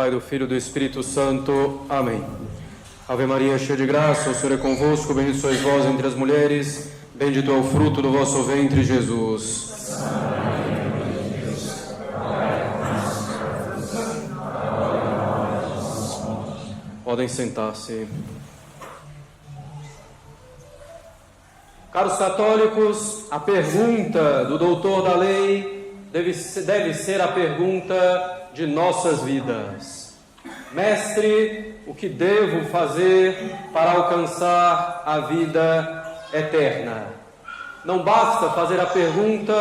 Pai, do Filho e do Espírito Santo. Amém. Ave Maria, cheia de graça, o Senhor é convosco, bendita sois vós entre as mulheres, bendito é o fruto do vosso ventre, Jesus. Podem sentar-se. Caros católicos, a pergunta do doutor da lei deve ser a pergunta de nossas vidas. Mestre, o que devo fazer para alcançar a vida eterna? Não basta fazer a pergunta,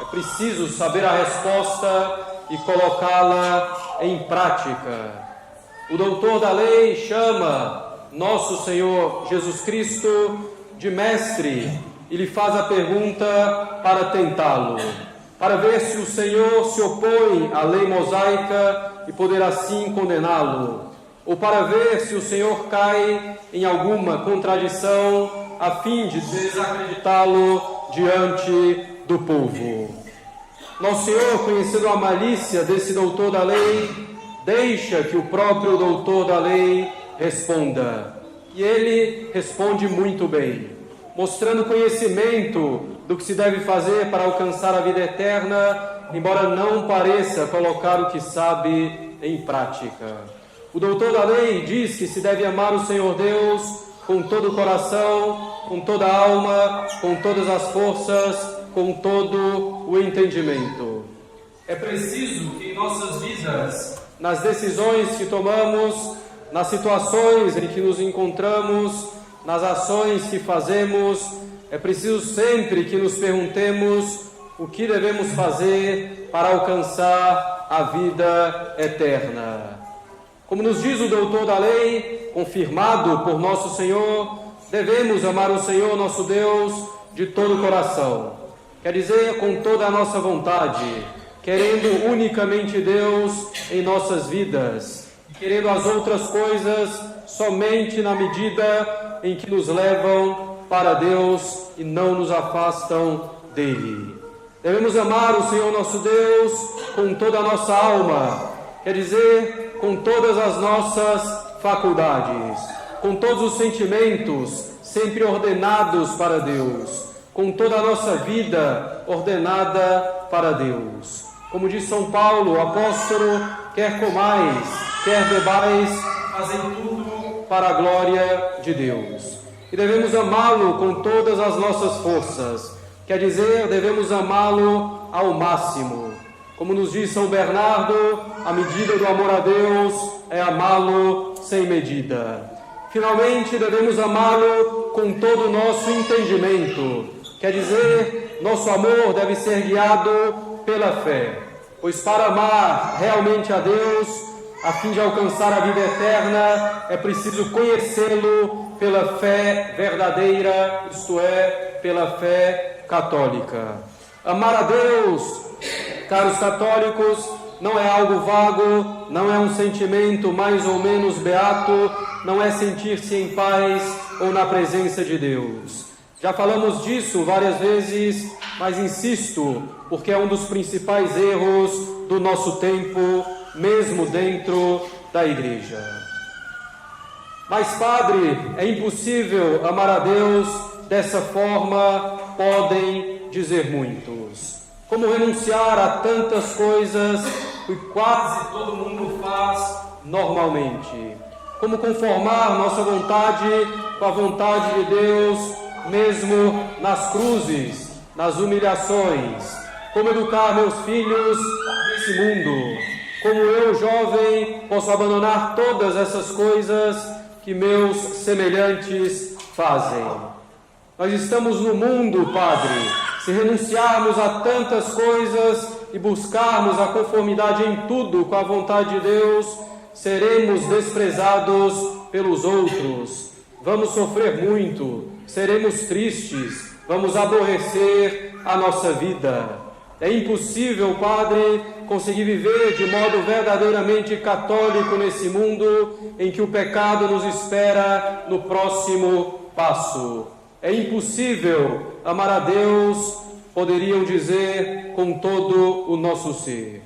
é preciso saber a resposta e colocá-la em prática. O doutor da lei chama nosso Senhor Jesus Cristo de mestre e lhe faz a pergunta para tentá-lo, para ver se o Senhor se opõe à lei mosaica e poder assim condená-lo, ou para ver se o Senhor cai em alguma contradição a fim de desacreditá-lo diante do povo. Nosso Senhor, conhecendo a malícia desse doutor da lei, deixa que o próprio doutor da lei responda. E ele responde muito bem, mostrando conhecimento do que se deve fazer para alcançar a vida eterna, embora não pareça colocar o que sabe em prática. O doutor da lei diz que se deve amar o Senhor Deus com todo o coração, com toda a alma, com todas as forças, com todo o entendimento. É preciso que em nossas vidas, nas decisões que tomamos, nas situações em que nos encontramos, nas ações que fazemos, é preciso sempre que nos perguntemos o que devemos fazer para alcançar a vida eterna. Como nos diz o doutor da lei, confirmado por nosso Senhor, devemos amar o Senhor nosso Deus de todo o coração. Quer dizer, com toda a nossa vontade, querendo unicamente Deus em nossas vidas, querendo as outras coisas somente na medida em que nos levam para Deus e não nos afastam dele. Devemos amar o Senhor nosso Deus com toda a nossa alma, quer dizer, com todas as nossas faculdades, com todos os sentimentos sempre ordenados para Deus, com toda a nossa vida ordenada para Deus. Como diz São Paulo, o apóstolo, quer comais, quer bebais, fazem tudo para a glória de Deus. E devemos amá-lo com todas as nossas forças, quer dizer, devemos amá-lo ao máximo. Como nos diz São Bernardo, a medida do amor a Deus é amá-lo sem medida. Finalmente, devemos amá-lo com todo o nosso entendimento, quer dizer, nosso amor deve ser guiado pela fé, pois para amar realmente a Deus, a fim de alcançar a vida eterna, é preciso conhecê-lo pela fé verdadeira, isto é, pela fé católica. Amar a Deus, caros católicos, não é algo vago, não é um sentimento mais ou menos beato, não é sentir-se em paz ou na presença de Deus. Já falamos disso várias vezes, mas insisto, porque é um dos principais erros do nosso tempo, mesmo dentro da Igreja. Mas, Padre, é impossível amar a Deus dessa forma, podem dizer muitos. Como renunciar a tantas coisas que quase todo mundo faz normalmente? Como conformar nossa vontade com a vontade de Deus, mesmo nas cruzes, nas humilhações? Como educar meus filhos nesse mundo? Como eu, jovem, posso abandonar todas essas coisas que meus semelhantes fazem? Nós estamos no mundo, Padre. Se renunciarmos a tantas coisas e buscarmos a conformidade em tudo com a vontade de Deus, seremos desprezados pelos outros. Vamos sofrer muito, seremos tristes, vamos aborrecer a nossa vida. É impossível, Padre, conseguir viver de modo verdadeiramente católico nesse mundo em que o pecado nos espera no próximo passo. É impossível amar a Deus, poderiam dizer, com todo o nosso ser.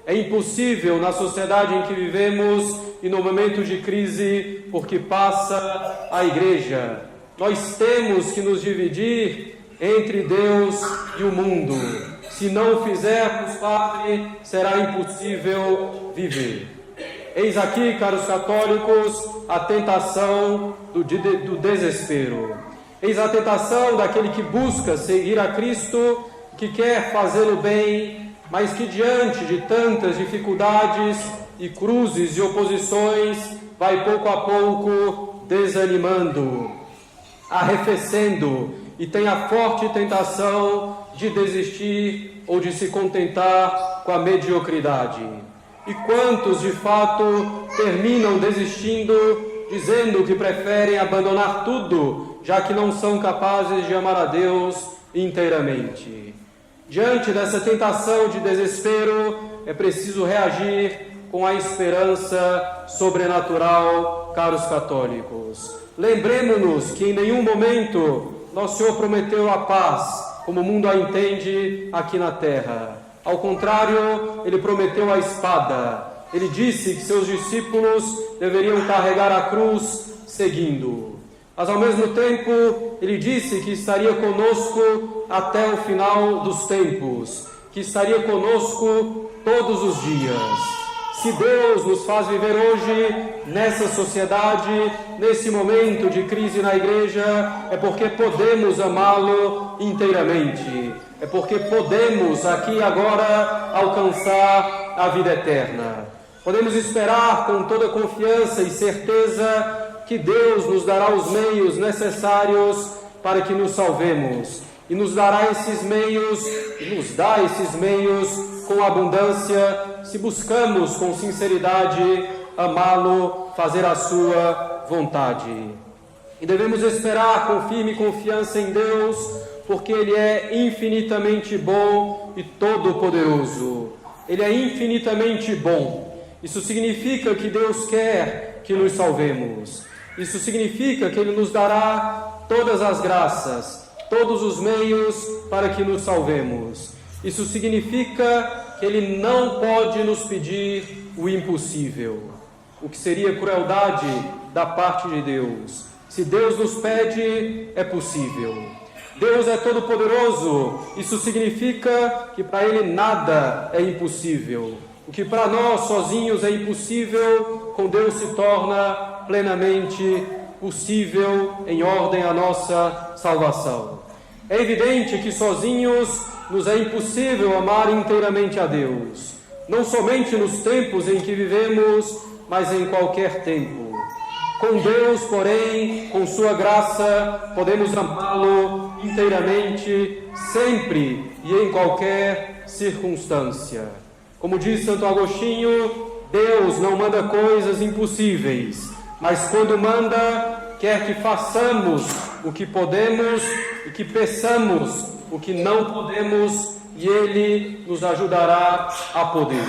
É impossível na sociedade em que vivemos e no momento de crise por que passa a Igreja. Nós temos que nos dividir entre Deus e o mundo. Se não fizermos, Padre, será impossível viver. Eis aqui, caros católicos, a tentação do desespero. Eis a tentação daquele que busca seguir a Cristo, que quer fazê-lo bem, mas que diante de tantas dificuldades e cruzes e oposições, vai pouco a pouco desanimando, arrefecendo, e tem a forte tentação de desistir ou de se contentar com a mediocridade. E quantos, de fato, terminam desistindo, dizendo que preferem abandonar tudo, já que não são capazes de amar a Deus inteiramente. Diante dessa tentação de desespero, é preciso reagir com a esperança sobrenatural, caros católicos. Lembremos-nos que em nenhum momento Nosso Senhor prometeu a paz, como o mundo a entende aqui na terra. Ao contrário, Ele prometeu a espada. Ele disse que seus discípulos deveriam carregar a cruz seguindo. Mas ao mesmo tempo, Ele disse que estaria conosco até o final dos tempos, que estaria conosco todos os dias. Se Deus nos faz viver hoje, nessa sociedade, nesse momento de crise na Igreja, é porque podemos amá-lo inteiramente. É porque podemos aqui e agora alcançar a vida eterna. Podemos esperar com toda confiança e certeza que Deus nos dará os meios necessários para que nos salvemos. E nos dará esses meios, nos dá esses meios com abundância, se buscamos com sinceridade amá-lo, fazer a sua vontade. E devemos esperar com firme confiança em Deus, porque Ele é infinitamente bom e todo-poderoso. Ele é infinitamente bom. Isso significa que Deus quer que nos salvemos. Isso significa que Ele nos dará todas as graças, todos os meios para que nos salvemos. Isso significa que Ele não pode nos pedir o impossível, o que seria crueldade da parte de Deus. Se Deus nos pede, é possível. Deus é todo-poderoso, isso significa que para Ele nada é impossível. O que para nós sozinhos é impossível, com Deus se torna plenamente possível em ordem à nossa salvação. É evidente que sozinhos nos é impossível amar inteiramente a Deus, não somente nos tempos em que vivemos, mas em qualquer tempo. Com Deus, porém, com sua graça, podemos amá-lo inteiramente, sempre e em qualquer circunstância. Como diz Santo Agostinho, Deus não manda coisas impossíveis, mas quando manda, quer que façamos o que podemos e que peçamos o que não podemos, e Ele nos ajudará a poder.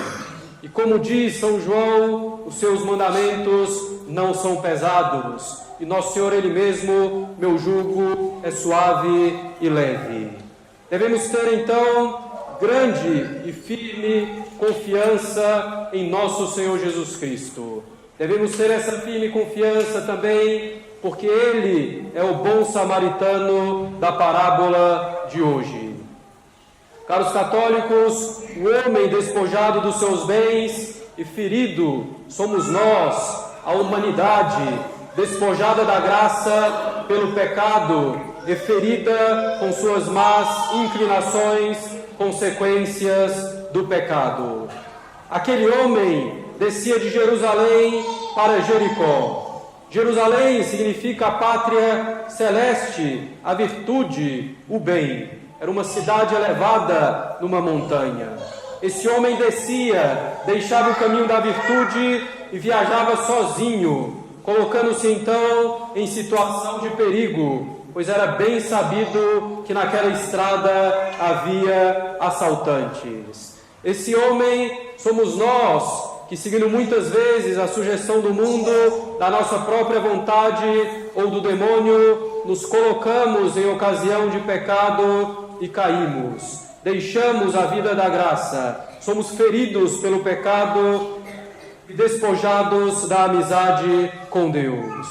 E como diz São João, os seus mandamentos não são pesados, e Nosso Senhor Ele mesmo, meu jugo é suave e leve. Devemos ter então grande e firme confiança em nosso Senhor Jesus Cristo. Devemos ter essa firme confiança também, porque Ele é o bom samaritano da parábola de hoje. Caros católicos, o homem despojado dos seus bens e ferido somos nós, a humanidade, despojada da graça pelo pecado e ferida com suas más inclinações, consequências do pecado. Aquele homem descia de Jerusalém para Jericó. Jerusalém significa a pátria celeste, a virtude, o bem. Era uma cidade elevada numa montanha. Esse homem descia, deixava o caminho da virtude e viajava sozinho, colocando-se então em situação de perigo, pois era bem sabido que naquela estrada havia assaltantes. Esse homem somos nós, que seguindo muitas vezes a sugestão do mundo, da nossa própria vontade ou do demônio, nos colocamos em ocasião de pecado e caímos. Deixamos a vida da graça, somos feridos pelo pecado e despojados da amizade com Deus.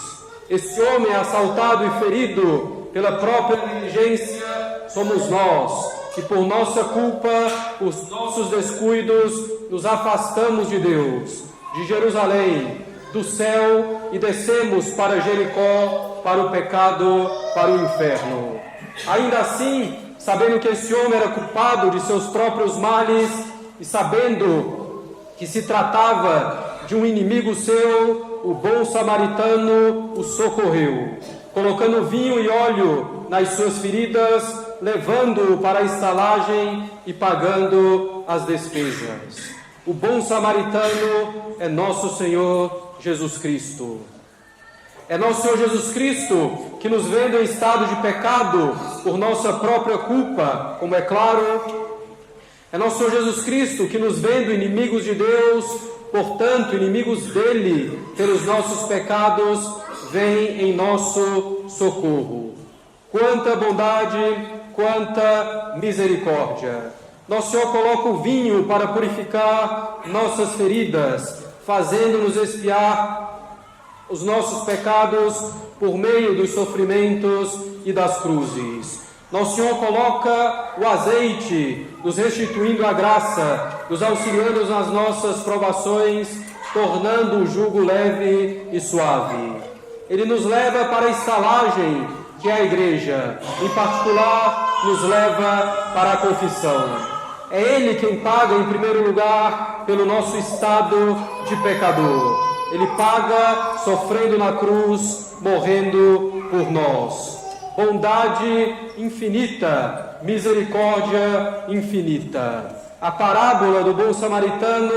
Esse homem assaltado e ferido pela própria negligência somos nós, que por nossa culpa, por nossos descuidos, nos afastamos de Deus, de Jerusalém, do céu e descemos para Jericó, para o pecado, para o inferno. Ainda assim, sabendo que esse homem era culpado de seus próprios males e sabendo que se tratava de um inimigo seu, o bom samaritano o socorreu, colocando vinho e óleo nas suas feridas, levando-o para a estalagem e pagando as despesas. O bom samaritano é nosso Senhor Jesus Cristo. É nosso Senhor Jesus Cristo que, nos vendo em estado de pecado por nossa própria culpa, como é claro, é nosso Senhor Jesus Cristo que, nos vendo inimigos de Deus, portanto inimigos dele pelos nossos pecados, vem em nosso socorro. Quanta bondade, quanta misericórdia! Nosso Senhor coloca o vinho para purificar nossas feridas, fazendo-nos expiar os nossos pecados por meio dos sofrimentos e das cruzes. Nosso Senhor coloca o azeite, nos restituindo a graça, nos auxiliando nas nossas provações, tornando o jugo leve e suave. Ele nos leva para a estalagem, que é a igreja, em particular, nos leva para a confissão. É Ele quem paga, em primeiro lugar, pelo nosso estado de pecador. Ele paga sofrendo na cruz, morrendo por nós. Bondade infinita, misericórdia infinita. A parábola do bom samaritano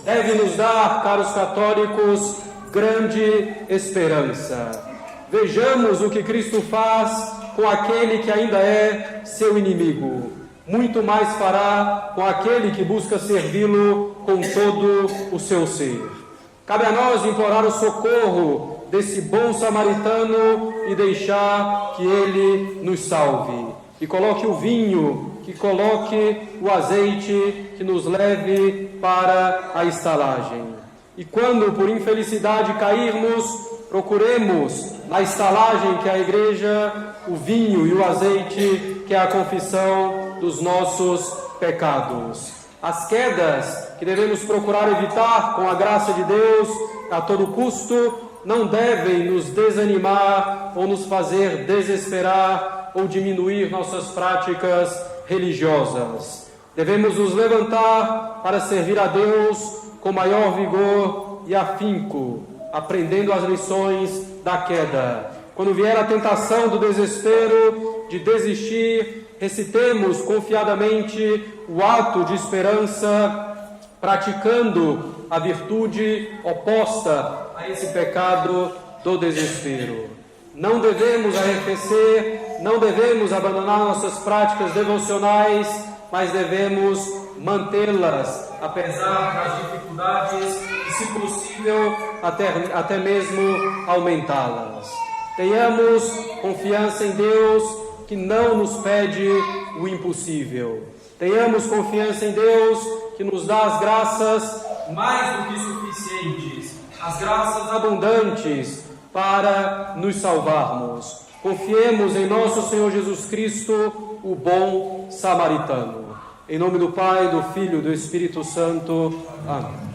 deve nos dar, caros católicos, grande esperança. Vejamos o que Cristo faz com aquele que ainda é seu inimigo. Muito mais fará com aquele que busca servi-lo com todo o seu ser. Cabe a nós implorar o socorro desse bom samaritano e deixar que ele nos salve. Que coloque o vinho, que coloque o azeite, que nos leve para a estalagem. E quando por infelicidade cairmos, procuremos na estalagem, que é a igreja, o vinho e o azeite, que é a confissão dos nossos pecados. As quedas que devemos procurar evitar com a graça de Deus a todo custo não devem nos desanimar ou nos fazer desesperar ou diminuir nossas práticas religiosas. Devemos nos levantar para servir a Deus com maior vigor e afinco, aprendendo as lições da queda. Quando vier a tentação do desespero, de desistir, recitemos confiadamente o ato de esperança, praticando a virtude oposta a esse pecado do desespero. Não devemos arrefecer, não devemos abandonar nossas práticas devocionais, mas devemos mantê-las, apesar das dificuldades, e, se possível, até mesmo aumentá-las. Tenhamos confiança em Deus, que não nos pede o impossível. Tenhamos confiança em Deus, que nos dá as graças mais do que suficientes, as graças abundantes para nos salvarmos. Confiemos em nosso Senhor Jesus Cristo, o bom samaritano. Em nome do Pai, do Filho e do Espírito Santo. Amém.